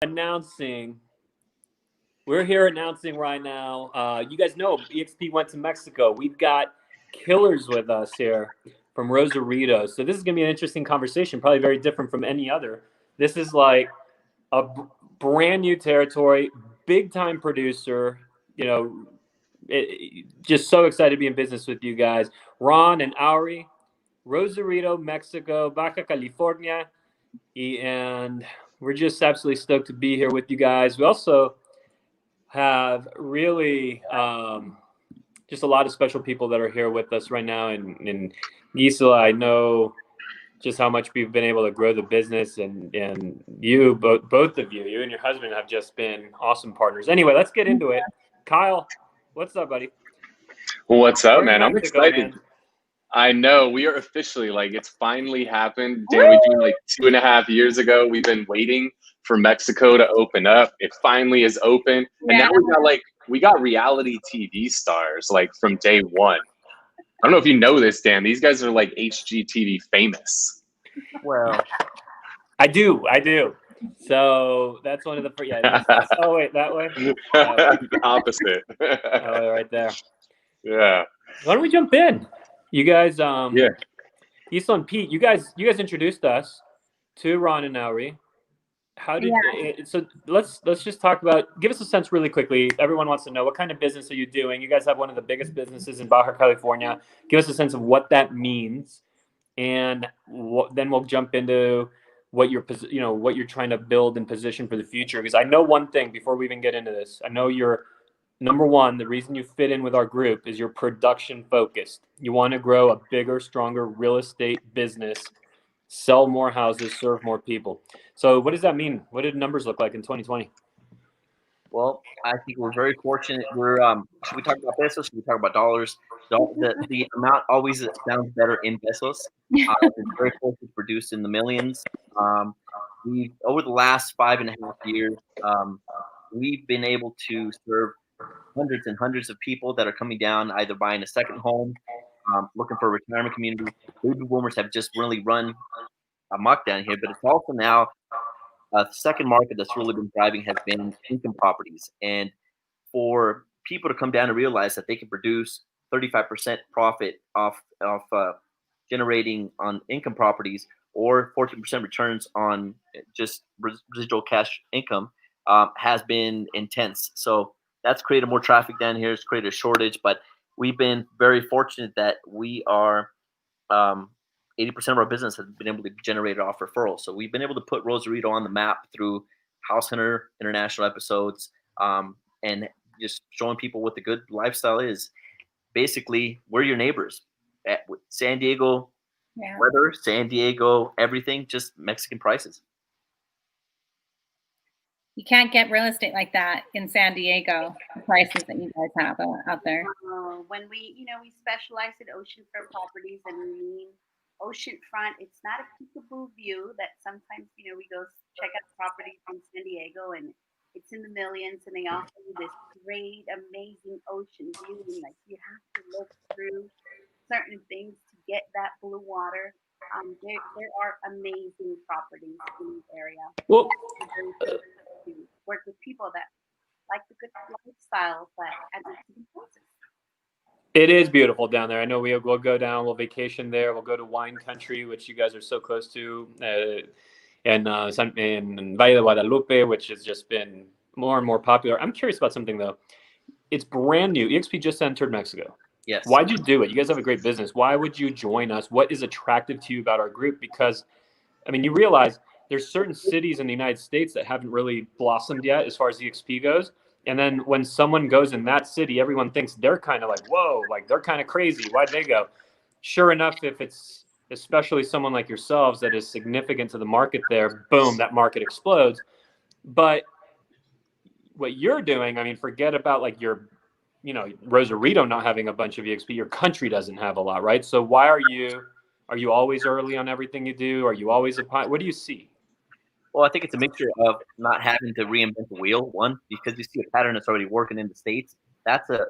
announcing. We're here announcing right now. You guys know eXp went to Mexico. We've got killers with us here from Rosarito. So this is going to be an interesting conversation, probably very different from any other. This is like a brand new territory, big time producer. You know, just so excited to be in business with you guys. Ron and Aury, Rosarito, Mexico, Baja California, and we're just absolutely stoked to be here with you guys. We also have really just a lot of special people that are here with us right now. And Gisela, I know just how much we've been able to grow the business, and you, both of you and your husband have just been awesome partners. Anyway, let's get into it. Kyle, what's up, buddy? What's up, We're in man? I'm Mexico, excited. man. I know we are officially it's finally happened. Dan, we joined 2.5 years ago. We've been waiting for Mexico to open up. It finally is open, and now we got reality TV stars from day one. I don't know if you know this, Dan. These guys are HGTV famous. Well, I do. So that's one of the oh wait, that way. The opposite. Oh, right there. Yeah. Why don't we jump in? You guys, Yeah. Gisela and Pete, you guys introduced us to Ron and Aury. How did so let's just talk about, give us a sense really quickly. Everyone wants to know, what kind of business are you doing? You guys have one of the biggest businesses in Baja California. Give us a sense of what that means, and then we'll jump into what you're trying to build and position for the future. Because I know one thing before we even get into this. I know you're number one. The reason you fit in with our group is you're production focused. You want to grow a bigger, stronger real estate business, sell more houses, serve more people. So what does that mean? What did numbers look like in 2020? well, I think we're very fortunate. Should we talk about pesos? Should we talk about dollars? The amount always sounds better in pesos. It's very fortunate, produced in the millions. We over the last 5.5 years, we've been able to serve hundreds and hundreds of people that are coming down, either buying a second home, looking for a retirement community. Baby boomers have just really run amok down here, but it's also now a second market that's really been driving has been income properties. And for people to come down and realize that they can produce 35% profit off generating on income properties, or 14% returns on just residual cash income, has been intense. So that's created more traffic down here. It's created a shortage, but we've been very fortunate that we are 80% of our business has been able to generate off referrals. So we've been able to put Rosarito on the map through House Hunter International episodes, and just showing people what the good lifestyle is. Basically, we're your neighbors. San Diego weather, San Diego everything, just Mexican prices. You can't get real estate like that in San Diego, the prices that you guys have out there. When we specialize in oceanfront properties, and we mean oceanfront. It's not a peekaboo view that sometimes, we go check out properties in San Diego and it's in the millions, and they offer you this great, amazing ocean view, and you have to look through certain things to get that blue water. There are amazing properties in the area. Well, to work with people that like the good lifestyle, but at Mexican places. It is beautiful down there. I know we'll go down, we'll vacation there. We'll go to wine country, which you guys are so close to, and in Valle de Guadalupe, which has just been more and more popular. I'm curious about something, though. It's brand new. eXp just entered Mexico. Yes. Why'd you do it? You guys have a great business. Why would you join us? What is attractive to you about our group? Because, you realize there's certain cities in the United States that haven't really blossomed yet as far as eXp goes. And then when someone goes in that city, everyone thinks they're kind of like, whoa, they're kind of crazy. Why'd they go? Sure enough, if it's especially someone like yourselves that is significant to the market there, boom, that market explodes. But what you're doing, forget about your, Rosarito not having a bunch of eXp. Your country doesn't have a lot, right? So why are you always early on everything you do? Are you always what do you see? Well, I think it's a mixture of not having to reinvent the wheel. One, because you see a pattern that's already working in the States. That's a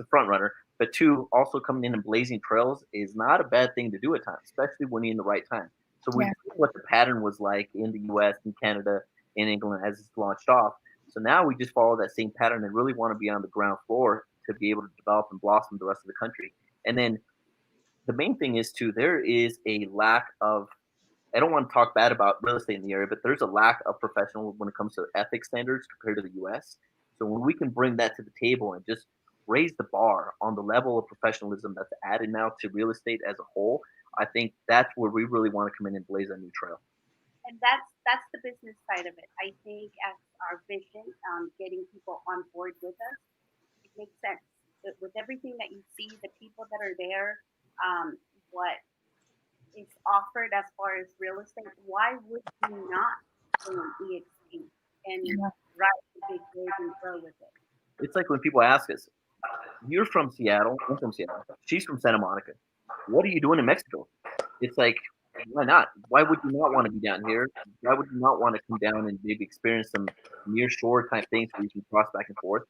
front runner. But two, also coming in and blazing trails is not a bad thing to do at times, especially when you're in the right time. So we see what the pattern was like in the U.S. and Canada, in England as it's launched off. So now we just follow that same pattern and really want to be on the ground floor to be able to develop and blossom the rest of the country. And then the main thing is too, there is a lack of, I don't want to talk bad about real estate in the area, but there's a lack of professional when it comes to ethics standards compared to the US. So when we can bring that to the table and just raise the bar on the level of professionalism that's added now to real estate as a whole, I think that's where we really want to come in and blaze a new trail. And that's the business side of it. I think as our vision, getting people on board with us, it makes sense. With everything that you see, the people that are there, what is offered as far as real estate, why would you not go on eXp and ride the big wave and grow with it? It's like when people ask us, you're from Seattle, I'm from Seattle, she's from Santa Monica. What are you doing in Mexico? It's like, why not? Why would you not want to be down here? Why would you not want to come down and maybe experience some near shore type things where you can cross back and forth?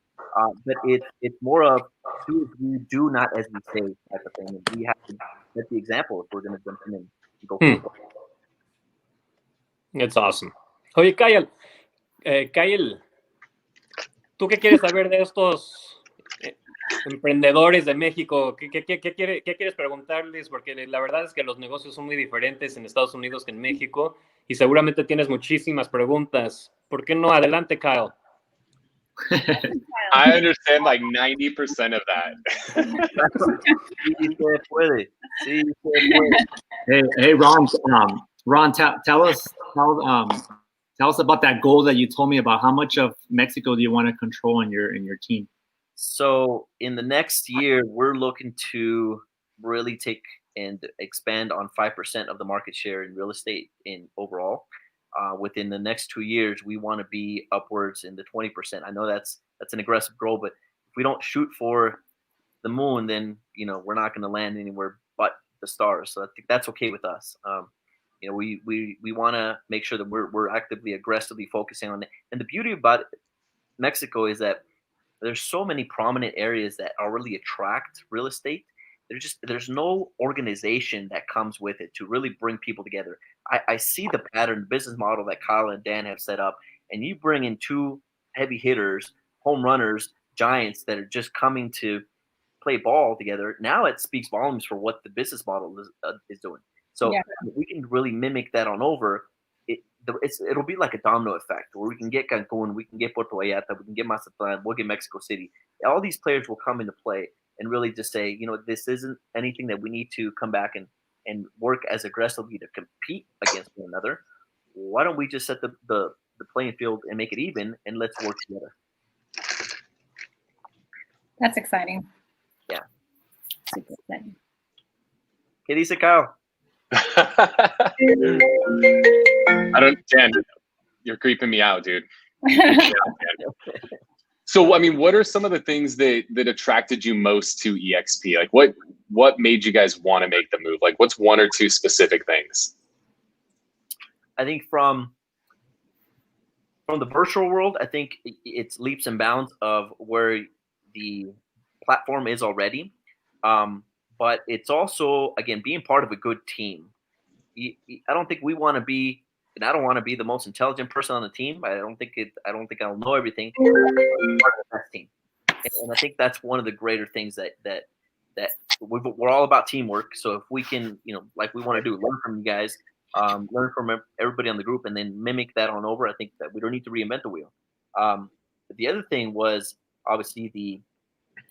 But it's more of do as we do, not as we say type of thing. And we have to set the example if we're going to jump in and go for it. It's awesome. Oye, Kyle, ¿tú qué quieres saber de estos emprendedores de México? ¿Qué quieres preguntarles? Porque la verdad es que los negocios son muy diferentes en Estados Unidos que en México y seguramente tienes muchísimas preguntas. ¿Por qué no? Adelante, Kyle. I understand like 90% of that. Hey, Ron, tell us about that goal that you told me about. How much of Mexico do you want to control in your team? So in the next year, we're looking to really take and expand on 5% of the market share in real estate in overall. Within the next 2 years, we want to be upwards in the 20%. I know that's an aggressive goal, but if we don't shoot for the moon, then we're not going to land anywhere but the stars. So I think that's okay with us. We want to make sure that we're actively, aggressively focusing on it. And the beauty about Mexico is that there's so many prominent areas that really attract real estate. There's no organization that comes with it to really bring people together. I see the pattern, business model that Kyle and Dan have set up, and you bring in two heavy hitters, home runners, giants that are just coming to play ball together. Now it speaks volumes for what the business model is doing. So if we can really mimic that on over, it'll be like a domino effect where we can get Cancun, we can get Puerto Vallarta, we can get Mazatlan, we'll get Mexico City. All these players will come into play and really just say, this isn't anything that we need to come back and work as aggressively to compete against one another. Why don't we just set the playing field and make it even, and let's work together. That's exciting. Yeah. Super exciting. ¿Qué dice Kyle? Dan, you're creeping me out, dude. So, I mean, what are some of the things that attracted you most to eXp? Like, what made you guys want to make the move? Like, what's one or two specific things? I think from the virtual world, I think it's leaps and bounds of where the platform is already. But it's also, again, being part of a good team. I don't think we want to be, and I don't want to be the most intelligent person on the team. I don't think I'll know everything. Part of the best team, and I think that's one of the greater things that we're all about teamwork. So if we can, like we want to do, learn from you guys, learn from everybody on the group, and then mimic that on over, I think that we don't need to reinvent the wheel. But the other thing was obviously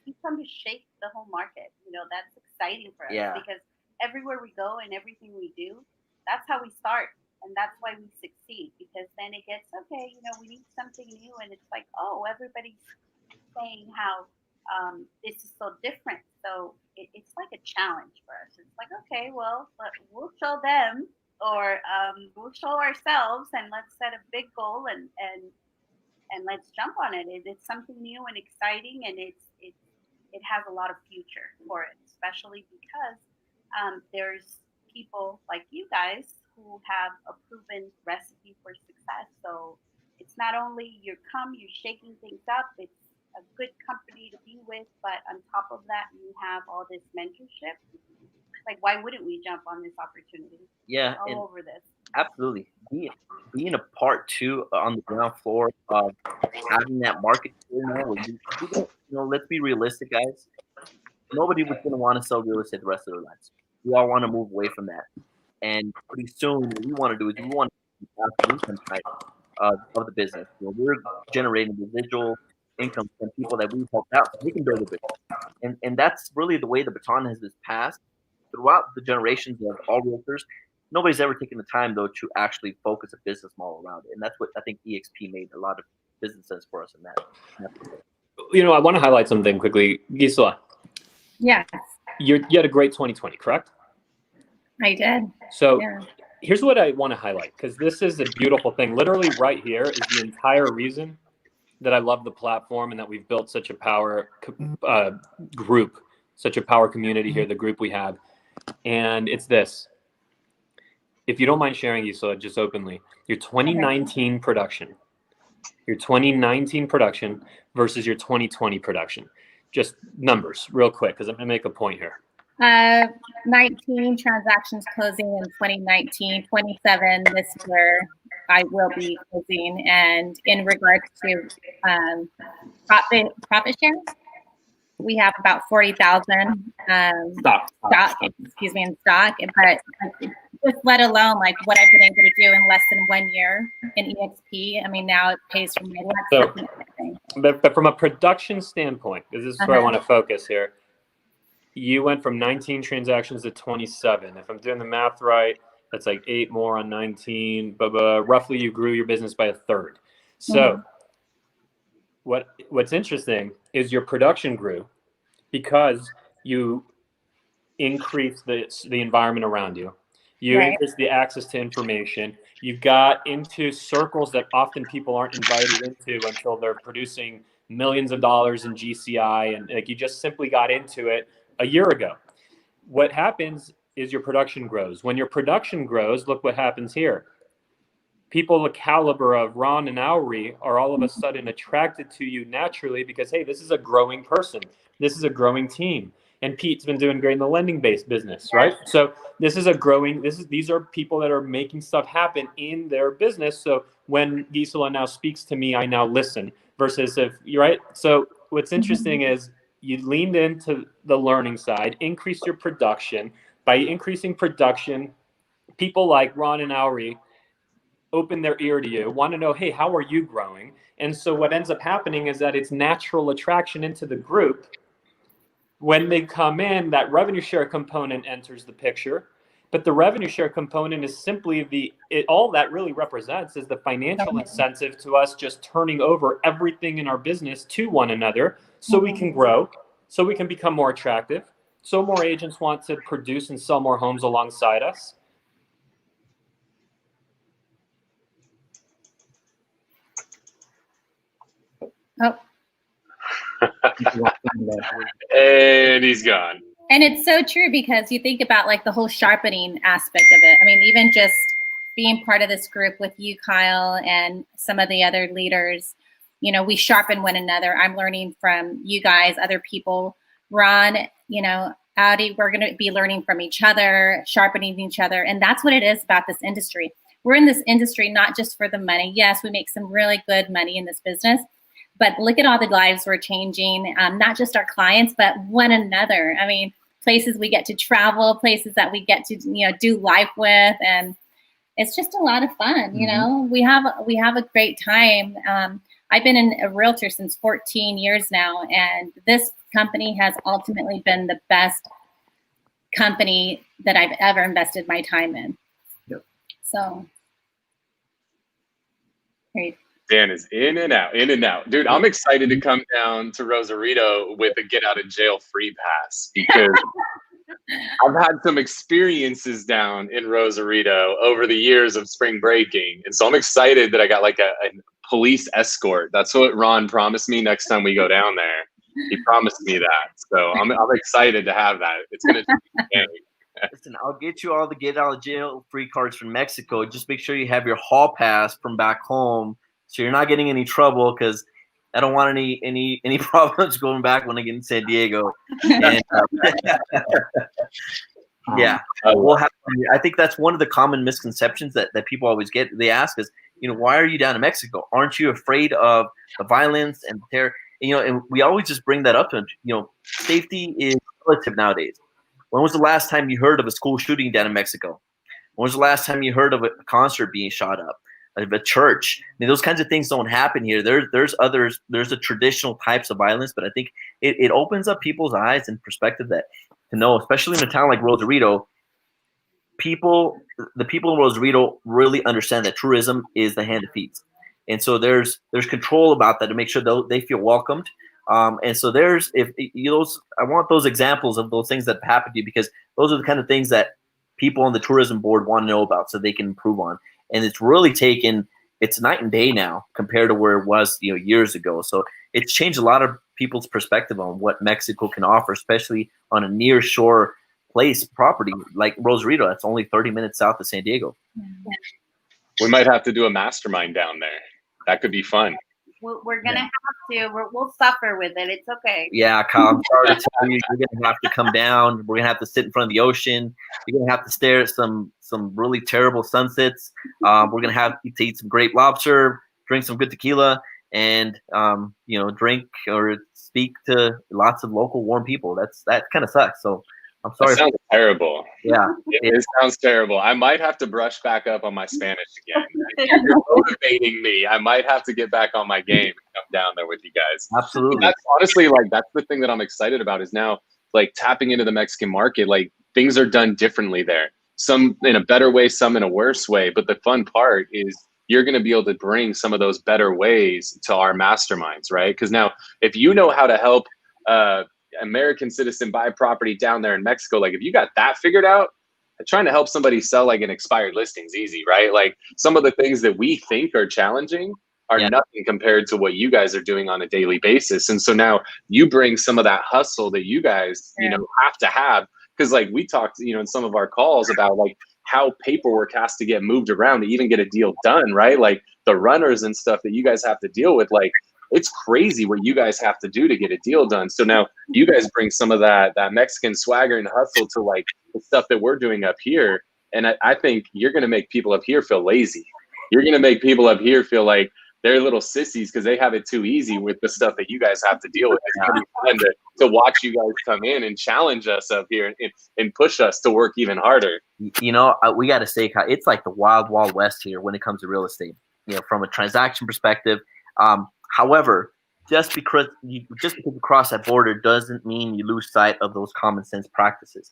you come to shape the whole market. That's exciting for us because everywhere we go and everything we do, that's how we start. And that's why we succeed, because then it gets, okay, we need something new. And it's like, oh, everybody's saying how this is so different. So it's like a challenge for us. It's like, okay, well, we'll show them or we'll show ourselves, and let's set a big goal and let's jump on it. It's something new and exciting, and it has a lot of future for it, especially because there's people like you guys who have a proven recipe for success. So it's not only you're shaking things up, it's a good company to be with, but on top of that, you have all this mentorship. Like, why wouldn't we jump on this opportunity? Yeah, all over this. Absolutely. being a part too on the ground floor of having that market share now, where we don't, let's be realistic, guys. Nobody was going to want to sell real estate the rest of their lives. We all want to move away from that. And pretty soon, what we want to do is we want to have the income side of the business. We're generating residual income from people that we've helped out so they can build a business. And that's really the way the baton has been passed throughout the generations of all realtors. Nobody's ever taken the time, though, to actually focus a business model around it. And that's what I think eXp made a lot of business sense for us in that. I want to highlight something quickly. Gisela. Yes. You had a great 2020, correct? I did. So here's what I want to highlight, because this is a beautiful thing. Literally right here is the entire reason that I love the platform and that we've built such a power group, such a power community here, the group we have. And it's this. If you don't mind sharing, Gisela, just openly, your 2019 production versus your 2020 production. Just numbers real quick, because I'm going to make a point here. 19 transactions closing in 2019, 27 this year I will be closing. And in regards to profit share, we have about 40,000 stock, in stock. But just let alone like what I've been able to do in less than 1 year in eXp. I mean, now it pays for my so, but from a production standpoint, because this is where I want to focus here. You went from 19 transactions to 27. If I'm doing the math right, that's like 8 more on 19. But roughly, you grew your business by a third. So, what's interesting is your production grew because you increased the environment around you. You increased the access to information. You got into circles that often people aren't invited into until they're producing millions of dollars in GCI, and like you just simply got into it a year ago. What happens is your production grows. When your production grows, look what happens here. People the caliber of Ron and Aury are all of a sudden attracted to you naturally because, hey, this is a growing person. This is a growing team. And Pete's been doing great in the lending-based business, right? So this is a growing, these are people that are making stuff happen in their business. So when Gisela now speaks to me, I now listen versus if you're right. So what's interesting is you leaned into the learning side, increased your production. By increasing production, people like Ron and Aury open their ear to you, want to know, hey, how are you growing? And so what ends up happening is that it's natural attraction into the group. When they come in, that revenue share component enters the picture. But the revenue share component is simply all that really represents is the financial incentive to us just turning over everything in our business to one another so we can grow, so we can become more attractive, so more agents want to produce and sell more homes alongside us. Oh. And he's gone. And it's so true because you think about like the whole sharpening aspect of it. I mean, even just being part of this group with you, Kyle, and some of the other leaders, we sharpen one another. I'm learning from you guys, other people. Ron, Aury, we're going to be learning from each other, sharpening each other. And that's what it is about this industry. We're in this industry not just for the money. Yes, we make some really good money in this business. But look at all the lives we're changing, not just our clients, but one another. I mean, places we get to travel, places that we get to, do life with. And it's just a lot of fun. We have a great time. I've been a realtor since 14 years now. And this company has ultimately been the best company that I've ever invested my time in. Yep. So, great. Dan is in and out. Dude, I'm excited to come down to Rosarito with a get out of jail free pass because I've had some experiences down in Rosarito over the years of spring breaking. And so I'm excited that I got like a police escort. That's what Ron promised me next time we go down there. He promised me that. So I'm excited to have that. It's going to take Listen, I'll get you all the get out of jail free cards from Mexico. Just make sure you have your hall pass from back home, so you're not getting any trouble, because I don't want any problems going back when I get in San Diego. And, Yeah, we'll have. I think that's one of the common misconceptions that people always get. They ask us, why are you down in Mexico? Aren't you afraid of the violence and terror? And we always just bring that up to them. Safety is relative nowadays. When was the last time you heard of a school shooting down in Mexico? When was the last time you heard of a concert being shot up? Of a church? I mean, those kinds of things don't happen here. There's the traditional types of violence, but I think it opens up people's eyes and perspective to know, especially in a town like Rosarito, the people in Rosarito really understand that tourism is the hand that feeds, and so there's control about that to make sure they feel welcomed. And so I want those examples of those things that happen to you, because those are the kind of things that people on the tourism board want to know about so they can improve on. And it's really it's night and day now compared to where it was years ago. So it's changed a lot of people's perspective on what Mexico can offer, especially on a near shore place property like Rosarito. That's only 30 minutes south of San Diego. We might have to do a mastermind down there. That could be fun. We're gonna have to. We'll suffer with it. It's okay. Yeah, Kyle, I'm sorry to tell you, you're gonna have to come down. We're gonna have to sit in front of the ocean. You're gonna have to stare at some really terrible sunsets. We're gonna have to eat some great lobster, drink some good tequila, and drink or speak to lots of local warm people. That kind of sucks. So I'm sorry. That sounds terrible. Yeah, it sounds terrible. I might have to brush back up on my Spanish again. You're motivating me. I might have to get back on my game and come down there with you guys. Absolutely. That's honestly that's the thing that I'm excited about, is now tapping into the Mexican market. Things are done differently there. Some in a better way, some in a worse way. But the fun part is you're going to be able to bring some of those better ways to our masterminds, right? Because now if you know how to help American citizen buy property down there in Mexico, if you got that figured out, trying to help somebody sell an expired listing is easy, right? Some of the things that we think are challenging are nothing compared to what you guys are doing on a daily basis. And so now you bring some of that hustle that you guys have to have, because we talked in some of our calls about how paperwork has to get moved around to even get a deal done, right? The runners and stuff that you guys have to deal with, it's crazy what you guys have to do to get a deal done. So now you guys bring some of that Mexican swagger and hustle to the stuff that we're doing up here. And I think you're going to make people up here feel lazy. You're going to make people up here feel like they're little sissies because they have it too easy with the stuff that you guys have to deal with. It's going to be fun to watch you guys come in and challenge us up here and push us to work even harder. We got to say, it's like the wild, wild west here when it comes to real estate, from a transaction perspective. However, just because you cross that border doesn't mean you lose sight of those common sense practices.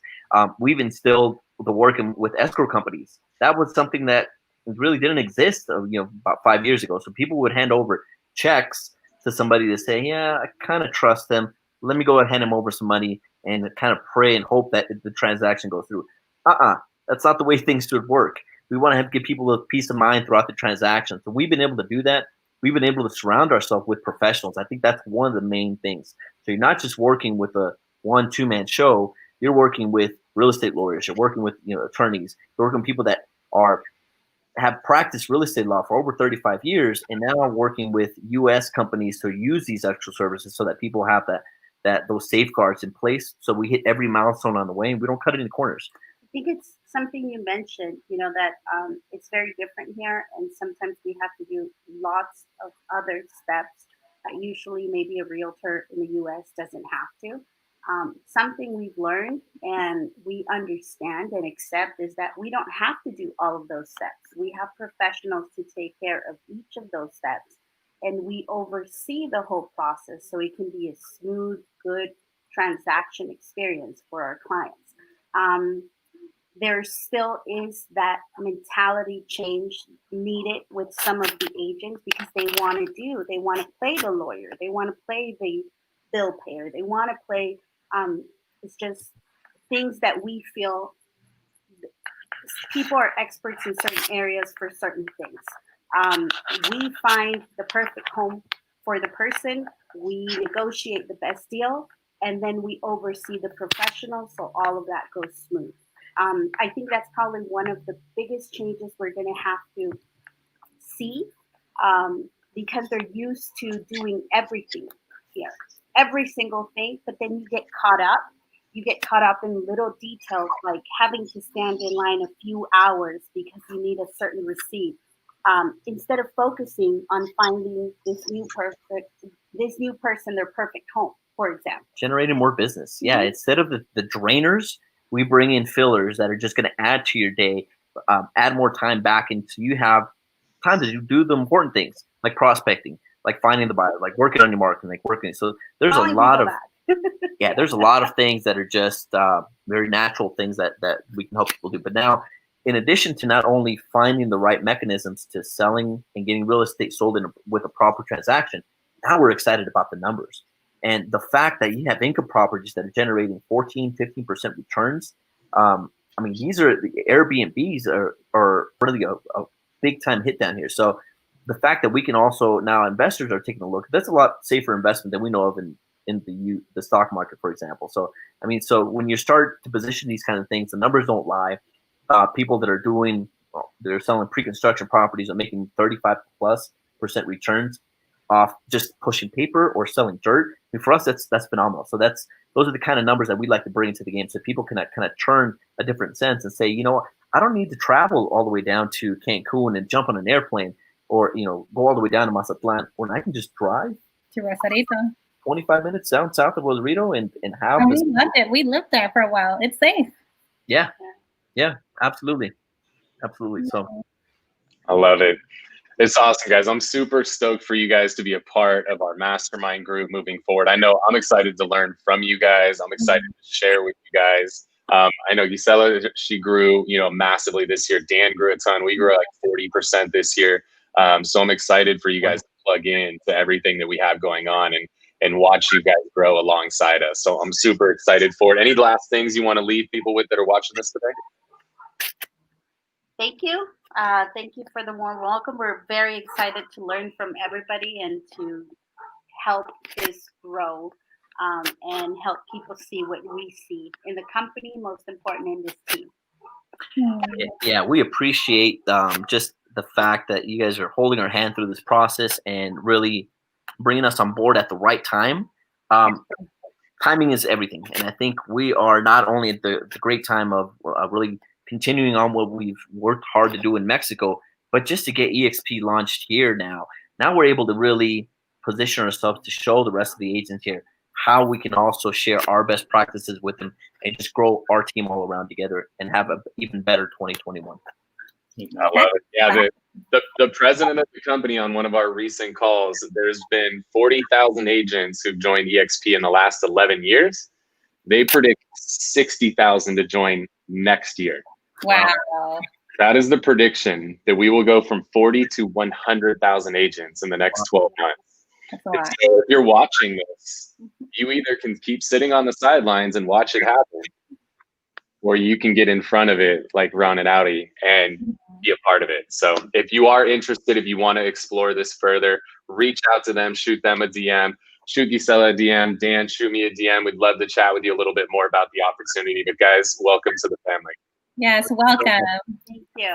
We've instilled the working with escrow companies. That was something that really didn't exist, about 5 years ago. So people would hand over checks to somebody to say, yeah, I kind of trust them. Let me go and hand them over some money and kind of pray and hope that the transaction goes through. That's not the way things should work. We want to give people a peace of mind throughout the transaction. So we've been able to do that. We've been able to surround ourselves with professionals. I think that's one of the main things. So you're not just working with a 1-2 man show. You're working with real estate lawyers. You're working with attorneys. You're working with people that have practiced real estate law for over 35 years, and now are working with U.S. companies to use these extra services so that people have those safeguards in place. So we hit every milestone on the way, and we don't cut it in corners. I think it's something you mentioned, that it's very different here, and sometimes we have to do lots of other steps that usually maybe a realtor in the U.S. doesn't have to. Something we've learned and we understand and accept is that we don't have to do all of those steps. We have professionals to take care of each of those steps, and we oversee the whole process so it can be a smooth, good transaction experience for our clients. There still is that mentality change needed with some of the agents, because they want to play the lawyer, they want to play the bill payer, they want to play, it's just things that we feel people are experts in certain areas for certain things. We find the perfect home for the person, we negotiate the best deal, and then we oversee the professionals so all of that goes smooth. I think that's probably one of the biggest changes we're going to have to see, because they're used to doing everything here, every single thing, but then you get caught up. you get caught up in little details like having to stand in line a few hours because you need a certain receipt. Instead of focusing on finding this new person their perfect home, for example. Generating more business. Yeah, instead of the drainers, we bring in fillers that are just going to add to your day, add more time back into you have time to do the important things like prospecting, like finding the buyer, like working on your marketing, like working. So there's a lot of there's a lot of things that are just very natural things that we can help people do. But now, in addition to not only finding the right mechanisms to selling and getting real estate sold with a proper transaction, now we're excited about the numbers. And the fact that you have income properties that are generating 14, 15% returns. I mean, these are the Airbnbs are really a big time hit down here. So the fact that we can also now investors are taking a look, that's a lot safer investment than we know of in the stock market, for example. So, I mean, so when you start to position these kind of things, the numbers don't lie. People that are they're selling pre-construction properties are making 35+% returns off just pushing paper or selling dirt. I mean, for us, that's phenomenal. So those are the kind of numbers that we like to bring into the game, so people can kind of turn a different sense and say, you know, I don't need to travel all the way down to Cancun and jump on an airplane, or go all the way down to Mazatlan, when I can just drive To Rosarito. 25 minutes down south of Rosarito and have. We loved it. We lived there for a while. It's safe. Yeah, absolutely. So I love it. It's awesome, guys. I'm super stoked for you guys to be a part of our mastermind group moving forward. I know I'm excited to learn from you guys. I'm excited to share with you guys. I know Gisela, she grew, massively this year. Dan grew a ton. We grew like 40% this year. So I'm excited for you guys to plug in to everything that we have going on and watch you guys grow alongside us. So I'm super excited for it. Any last things you want to leave people with that are watching this today? Thank you. Thank you for the warm welcome. We're very excited to learn from everybody and to help this grow and help people see what we see in the company, most important in this team. Yeah, we appreciate just the fact that you guys are holding our hand through this process and really bringing us on board at the right time. Timing is everything. And I think we are not only at the great time of really continuing on what we've worked hard to do in Mexico, but just to get eXp launched here now. Now we're able to really position ourselves to show the rest of the agents here how we can also share our best practices with them and just grow our team all around together and have an even better 2021. I love it. Yeah, the president of the company on one of our recent calls, there's been 40,000 agents who've joined eXp in the last 11 years. They predict 60,000 to join next year. Wow. That is the prediction, that we will go from 40 to 100,000 agents in the next 12 months. That's a lot. So if you're watching this, you either can keep sitting on the sidelines and watch it happen, or you can get in front of it like Ron and Aury and be a part of it. So if you are interested, if you want to explore this further, reach out to them, shoot them a DM, shoot Gisela a DM, Dan, shoot me a DM. We'd love to chat with you a little bit more about the opportunity. But guys, welcome to the family. Yes, welcome. Thank you.